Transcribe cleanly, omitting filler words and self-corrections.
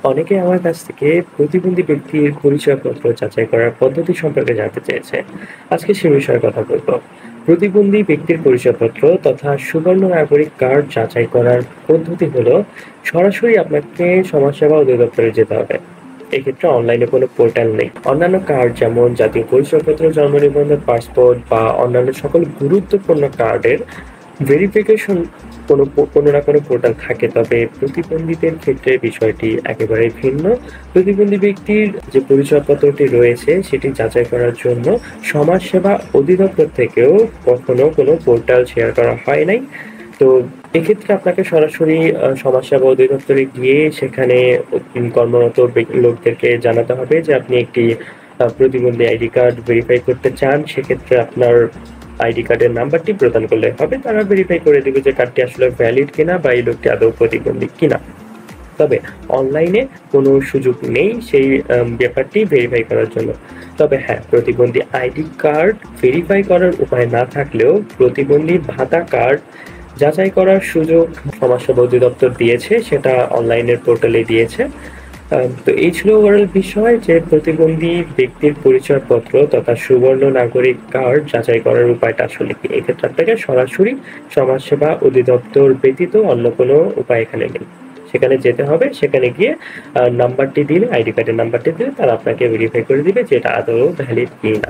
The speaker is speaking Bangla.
অনেকে আমার কাছ থেকে প্রতিবন্ধী ব্যক্তির পরিচয়পত্র যাচাই করার পদ্ধতি সম্পর্কে জানতে চেয়েছে। আজকে সে বিষয়ে কথা বলব। প্রতিবন্ধী ব্যক্তির পরিচয়পত্র তথা সুবর্ণ নাগরিক কার্ড যাচাই করার পদ্ধতি হলো সরাসরি আপনাকে সমাজসেবা অধিদপ্তরে যেতে হবে। এক্ষেত্রে অনলাইনে কোনো পোর্টাল নেই। অন্যান্য কার্ড যেমন জাতীয় পরিচয়পত্র, জন্ম নিবন্ধন, পাসপোর্ট বা অন্যান্য সকল গুরুত্বপূর্ণ কার্ডের ভেরিফিকেশন কোনো না কোনো পোর্টাল থাকে, তবে প্রতিবন্ধীদের ক্ষেত্রে বিষয়টি একেবারেই ভিন্ন। প্রতিবন্ধী ব্যক্তির যে পরিচয়পত্রটি রয়েছে সেটি যাচাই করার জন্য সমাজসেবা অধিদপ্তর থেকেও কখনো কোনো পোর্টাল শেয়ার করা হয় নাই। তো এক্ষেত্রে আপনাকে সরাসরি সমাজসেবা অধিদপ্তরে গিয়ে সেখানে কর্মরত লোকদেরকে জানাতে হবে যে আপনি একটি প্রতিবন্ধী আইডি কার্ড ভেরিফাই করতে চান। সেক্ষেত্রে আপনার আইডি কার্ডের নাম্বারটি প্রদান করলে হবে। তারা ভেরিফাই করে দেবে যে কার্ডটি আসলে ভ্যালিড কিনা বা এই লোকটি আদৌ প্রতিবন্ধী কিনা। তবে অনলাইনে কোনো সুযোগ নেই সেই ব্যাপারটি ভেরিফাই করার জন্য। তবে হ্যাঁ, প্রতিবন্ধী আইডি কার্ড ভেরিফাই করার উপায় না থাকলেও প্রতিবন্ধী ভাতা কার্ড যাচাই করার সুযোগ সমাজসেবা অধিদপ্তর দিয়েছে, সেটা অনলাইনের পোর্টালে দিয়েছে। তো এই ছিল ওভারঅল বিষয় যে প্রতিবন্ধী ব্যক্তির পরিচয়পত্র তথা সুবর্ণ নাগরিক কার্ড যাচাই করার উপায়টা আসলে কি। এক্ষেত্রে আপনাকে সরাসরি সমাজসেবা অধিদপ্তর ব্যতীত অন্য কোনো উপায় এখানে নেই। সেখানে যেতে হবে, সেখানে গিয়ে নাম্বারটি দিলে, আইডি কার্ডের নাম্বারটি দিলে তারা আপনাকে ভেরিফাই করে দিবে যে এটা আদৌ ভ্যালিড কি না।